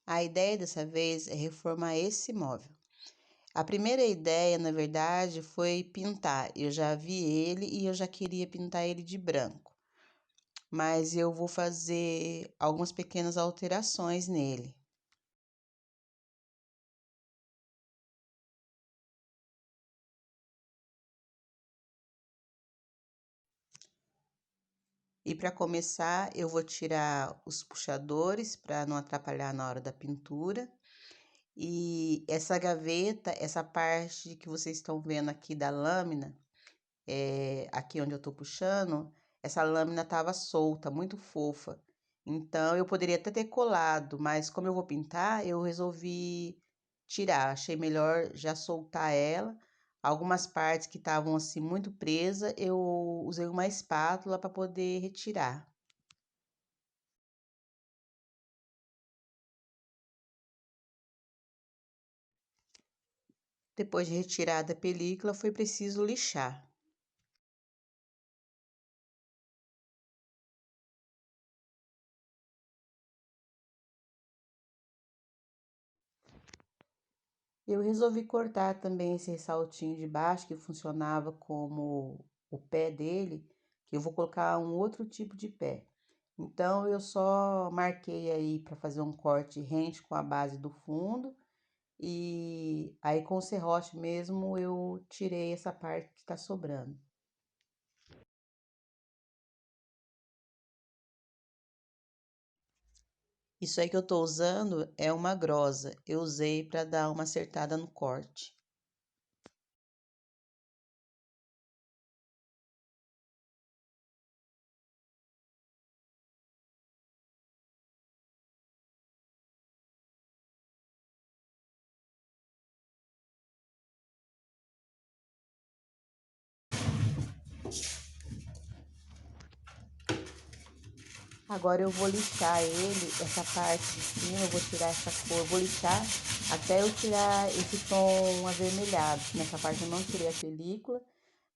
A ideia dessa vez é reformar esse móvel. A primeira ideia, na verdade, foi pintar. Eu já vi ele e eu já queria pintar ele de branco, mas eu vou fazer algumas pequenas alterações nele. E para começar, eu vou tirar os puxadores para não atrapalhar na hora da pintura. E essa gaveta, essa parte que vocês estão vendo aqui da lâmina, aqui onde eu tô puxando, essa lâmina tava solta, muito fofa. Então, eu poderia até ter colado, mas como eu vou pintar, eu resolvi tirar. Achei melhor já soltar ela. Algumas partes que estavam assim muito presas, eu usei uma espátula para poder retirar. Depois de retirada a película, foi preciso lixar. Eu resolvi cortar também esse ressaltinho de baixo que funcionava como o pé dele, que eu vou colocar um outro tipo de pé. Então eu só marquei aí para fazer um corte rente com a base do fundo e aí com o serrote mesmo eu tirei essa parte que está sobrando. Isso aí que eu tô usando é uma grosa. Eu usei para dar uma acertada no corte. Agora eu vou lixar ele, essa parte de cima, eu vou tirar essa cor, vou lixar até eu tirar esse tom avermelhado. Nessa parte eu não tirei a película,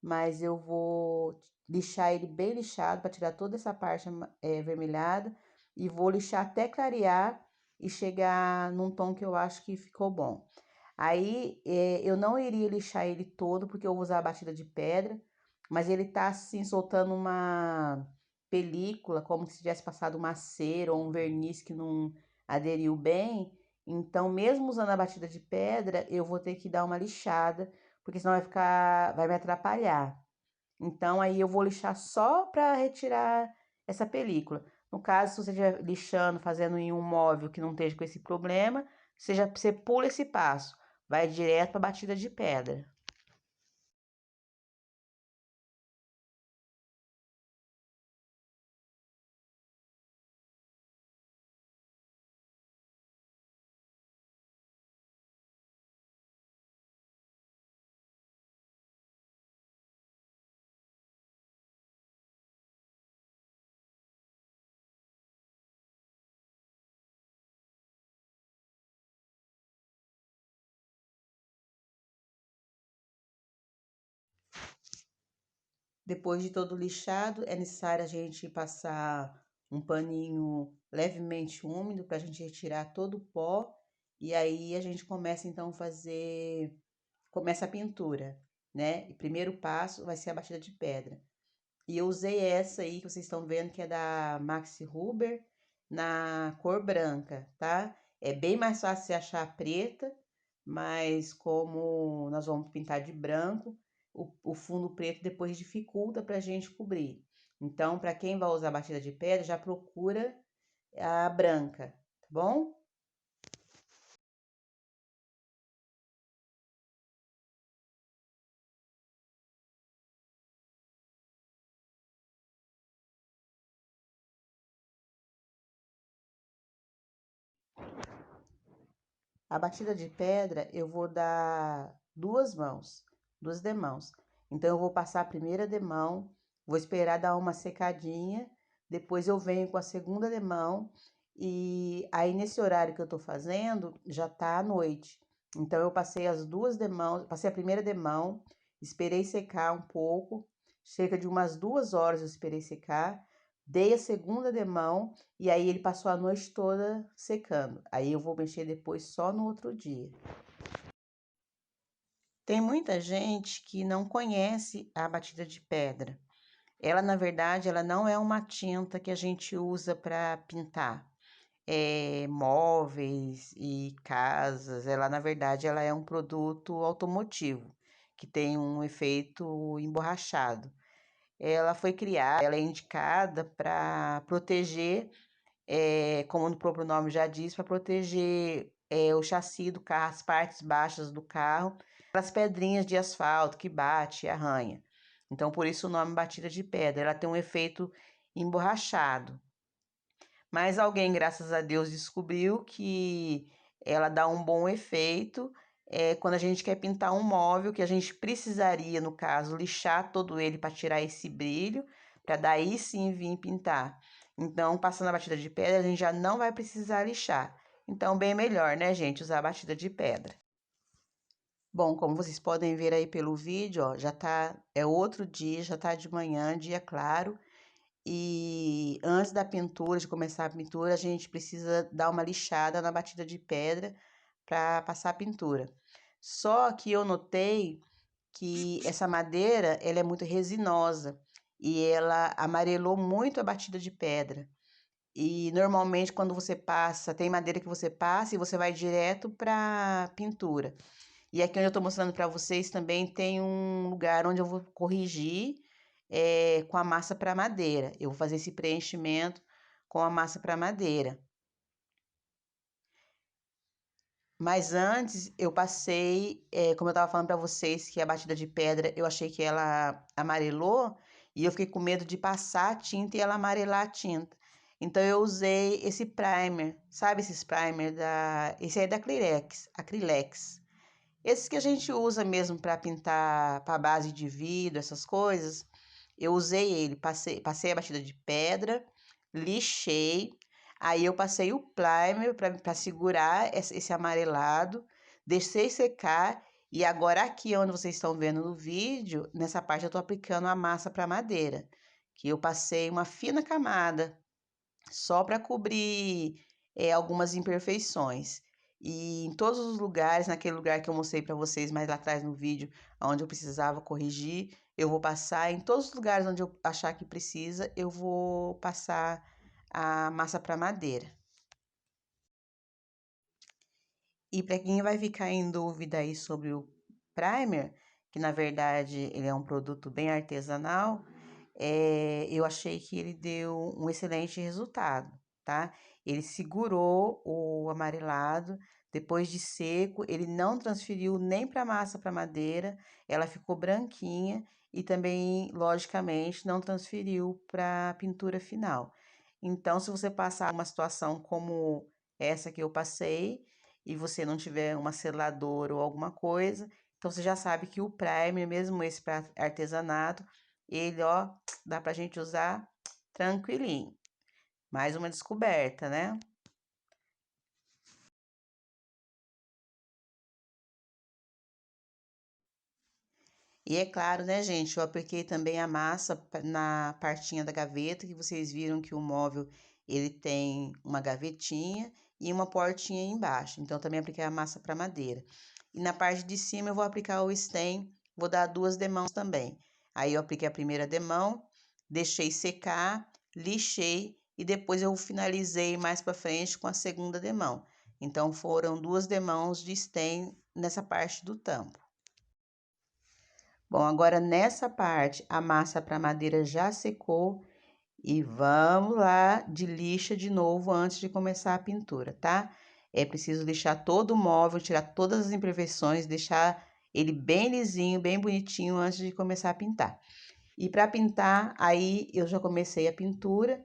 mas eu vou lixar ele bem lixado para tirar toda essa parte avermelhada e vou lixar até clarear e chegar num tom que eu acho que ficou bom. Aí eu não iria lixar ele todo porque eu vou usar a batida de pedra, mas ele tá assim soltando uma película, como se tivesse passado uma cera ou um verniz que não aderiu bem. Então, mesmo usando a batida de pedra, eu vou ter que dar uma lixada, porque senão vai me atrapalhar. Então, aí eu vou lixar só para retirar essa película. No caso, se você estiver lixando, fazendo em um móvel que não esteja com esse problema, você pula esse passo, vai direto para a batida de pedra. Depois de todo lixado, é necessário a gente passar um paninho levemente úmido para a gente retirar todo o pó. E aí a gente começa então começa a pintura, né? E primeiro passo vai ser a batida de pedra. E eu usei essa aí que vocês estão vendo que é da Maxi Huber na cor branca, tá? É bem mais fácil de achar a preta, mas como nós vamos pintar de branco, o fundo preto depois dificulta para a gente cobrir. Então, para quem vai usar a batida de pedra, já procura a branca, tá bom? A batida de pedra eu vou dar duas demãos. Então eu vou passar a primeira demão, vou esperar dar uma secadinha, depois eu venho com a segunda demão e aí nesse horário que eu tô fazendo já tá à noite. Então eu passei as duas demãos, passei a primeira demão, esperei secar um pouco, cerca de umas 2 horas eu esperei secar Dei a segunda demão e aí ele passou a noite toda secando. Aí eu vou mexer depois só no outro dia. Tem muita gente que não conhece a batida de pedra. Ela, na verdade, ela não é uma tinta que a gente usa para pintar móveis e casas. Ela, na verdade, ela é um produto automotivo que tem um efeito emborrachado. Ela foi criada, ela é indicada para proteger, como o próprio nome já diz, para proteger o chassi do carro, as partes baixas do carro, as pedrinhas de asfalto que bate e arranha. Então, por isso o nome batida de pedra. Ela tem um efeito emborrachado. Mas alguém, graças a Deus, descobriu que ela dá um bom efeito quando a gente quer pintar um móvel, que a gente precisaria, no caso, lixar todo ele para tirar esse brilho, para daí sim vir pintar. Então, passando a batida de pedra, a gente já não vai precisar lixar. Então, bem melhor, né, gente, usar a batida de pedra. Bom, como vocês podem ver aí pelo vídeo, ó, já tá, é outro dia, já tá de manhã, dia claro. E antes da pintura, de começar a pintura, a gente precisa dar uma lixada na batida de pedra para passar a pintura. Só que eu notei que essa madeira, ela é muito resinosa e ela amarelou muito a batida de pedra. E normalmente quando você passa, tem madeira que você passa e você vai direto para pintura. E aqui onde eu estou mostrando para vocês também tem um lugar onde eu vou corrigir com a massa para madeira. Eu vou fazer esse preenchimento com a massa para madeira. Mas antes eu passei, como eu estava falando para vocês, que a batida de pedra eu achei que ela amarelou e eu fiquei com medo de passar a tinta e ela amarelar a tinta. Então eu usei esse primer, sabe esses primer esse aí é da Acrylex. Esses que a gente usa mesmo para pintar para base de vidro, essas coisas, eu usei ele, passei a batida de pedra, lixei, aí eu passei o primer para segurar esse amarelado, deixei secar e agora aqui onde vocês estão vendo no vídeo, nessa parte eu estou aplicando a massa para madeira, que eu passei uma fina camada só para cobrir algumas imperfeições. E em todos os lugares, naquele lugar que eu mostrei para vocês mais lá atrás no vídeo, onde eu precisava corrigir, eu vou passar. Em todos os lugares onde eu achar que precisa, eu vou passar a massa para madeira. E para quem vai ficar em dúvida aí sobre o primer, que na verdade ele é um produto bem artesanal, eu achei que ele deu um excelente resultado, tá? Ele segurou o amarelado, depois de seco, ele não transferiu nem para massa para madeira, ela ficou branquinha e também, logicamente, não transferiu para a pintura final. Então, se você passar uma situação como essa que eu passei e você não tiver uma seladora ou alguma coisa, então você já sabe que o primer, mesmo esse para artesanato, ele, ó, dá pra gente usar tranquilinho. Mais uma descoberta, né? E é claro, né, gente, eu apliquei também a massa na partinha da gaveta, que vocês viram que o móvel, ele tem uma gavetinha e uma portinha aí embaixo. Então, também apliquei a massa para madeira. E na parte de cima eu vou aplicar o stem, vou dar 2 demãos também. Aí eu apliquei a primeira demão, deixei secar, lixei e depois eu finalizei mais para frente com a segunda demão. Então, foram 2 demãos de stem nessa parte do tampo. Bom, agora nessa parte a massa para madeira já secou e vamos lá de lixa de novo antes de começar a pintura, tá? É preciso lixar todo o móvel, tirar todas as imperfeições, deixar ele bem lisinho, bem bonitinho antes de começar a pintar. E para pintar, aí eu já comecei a pintura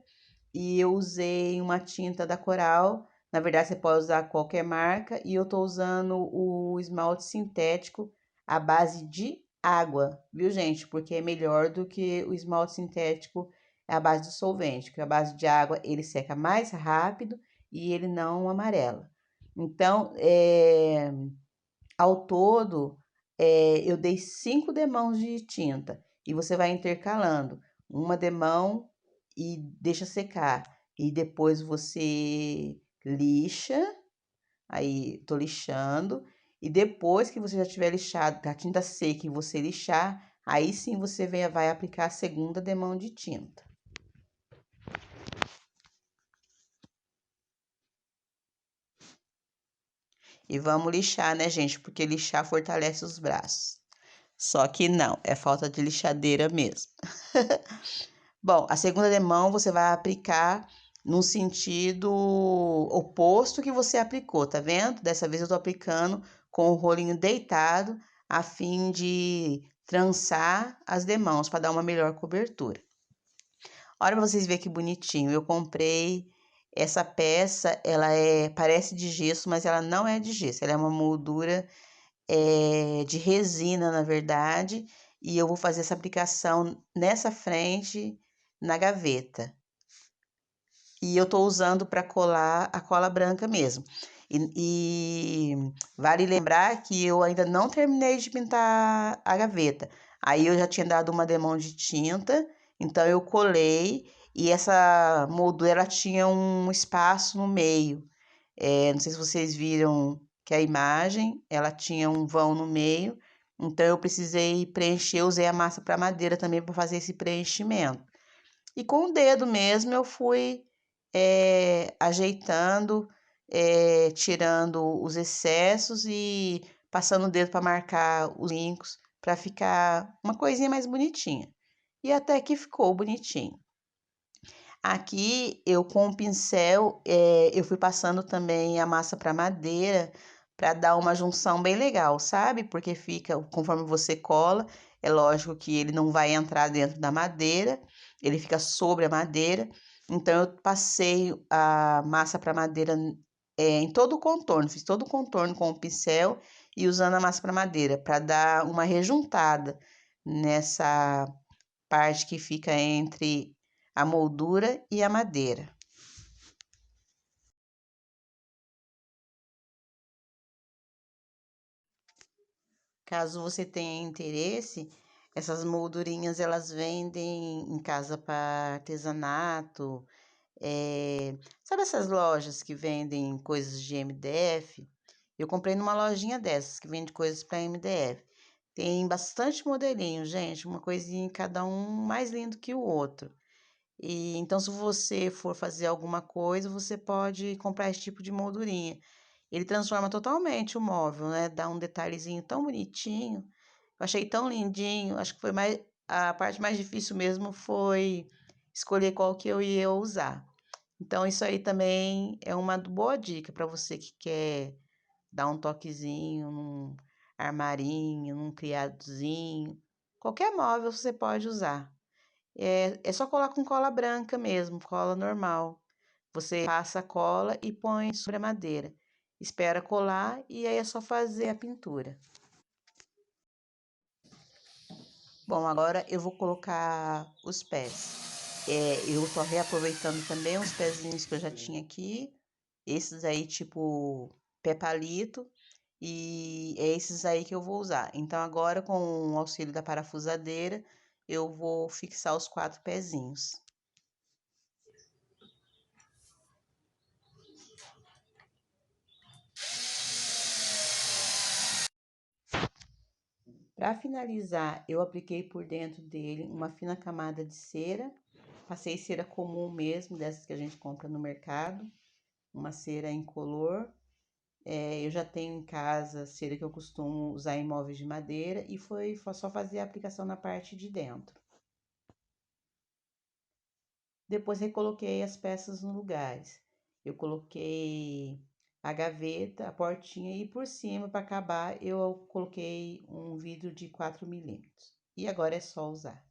e eu usei uma tinta da Coral. Na verdade, você pode usar qualquer marca e eu tô usando o esmalte sintético à base de água, viu, gente? Porque é melhor do que o esmalte sintético à base de solvente, porque a base de água ele seca mais rápido e ele não amarela. Então, ao todo, eu dei 5 demãos de tinta e você vai intercalando uma demão e deixa secar. E depois você lixa, aí tô lixando, e depois que você já tiver lixado, a tinta seca e você lixar, aí sim você vai aplicar a segunda demão de tinta. E vamos lixar, né, gente? Porque lixar fortalece os braços. Só que não, é falta de lixadeira mesmo. Bom, a segunda demão você vai aplicar no sentido oposto que você aplicou, tá vendo? Dessa vez eu tô aplicando com o rolinho deitado, a fim de trançar as demãos para dar uma melhor cobertura. Olha para vocês verem que bonitinho. Eu comprei essa peça, parece de gesso, mas ela não é de gesso. Ela é uma moldura de resina, na verdade, e eu vou fazer essa aplicação nessa frente na gaveta. E eu tô usando para colar a cola branca mesmo. E vale lembrar que eu ainda não terminei de pintar a gaveta. Aí eu já tinha dado uma demão de tinta, então eu colei e essa moldura ela tinha um espaço no meio. Não sei se vocês viram que a imagem, ela tinha um vão no meio, então eu precisei preencher, usei a massa para madeira também para fazer esse preenchimento. E com o dedo mesmo eu fui ajeitando, tirando os excessos e passando o dedo para marcar os brincos, para ficar uma coisinha mais bonitinha. E até que ficou bonitinho. Aqui eu com o pincel, eu fui passando também a massa para madeira para dar uma junção bem legal, sabe? Porque fica, conforme você cola, é lógico que ele não vai entrar dentro da madeira, ele fica sobre a madeira. Então eu passei a massa para madeira em todo o contorno, fiz todo o contorno com o pincel e usando a massa para madeira para dar uma rejuntada nessa parte que fica entre a moldura e a madeira. Caso você tenha interesse, essas moldurinhas elas vendem em casa para artesanato. Sabe essas lojas que vendem coisas de MDF? Eu comprei numa lojinha dessas que vende coisas para MDF. Tem bastante modelinho, gente, uma coisinha em cada um mais lindo que o outro. E então, se você for fazer alguma coisa, você pode comprar esse tipo de moldurinha. Ele transforma totalmente o móvel, né? Dá um detalhezinho tão bonitinho. Eu achei tão lindinho. Acho que foi mais a parte mais difícil mesmo foi escolher qual que eu ia usar. Então, isso aí também é uma boa dica para você que quer dar um toquezinho num armarinho, num criadozinho. Qualquer móvel você pode usar. É só colar com cola branca mesmo, cola normal. Você passa a cola e põe sobre a madeira. Espera colar e aí é só fazer a pintura. Bom, agora eu vou colocar os pés. Eu tô reaproveitando também os pezinhos que eu já tinha aqui. Esses aí, tipo pé palito. E é esses aí que eu vou usar. Então, agora, com o auxílio da parafusadeira, eu vou fixar os 4 pezinhos. Para finalizar, eu apliquei por dentro dele uma fina camada de cera. Passei cera comum mesmo, dessas que a gente compra no mercado. Uma cera incolor. Eu já tenho em casa cera que eu costumo usar em móveis de madeira. E foi só fazer a aplicação na parte de dentro. Depois recoloquei as peças no lugares. Eu coloquei a gaveta, a portinha e por cima, para acabar, eu coloquei um vidro de 4 milímetros. E agora é só usar.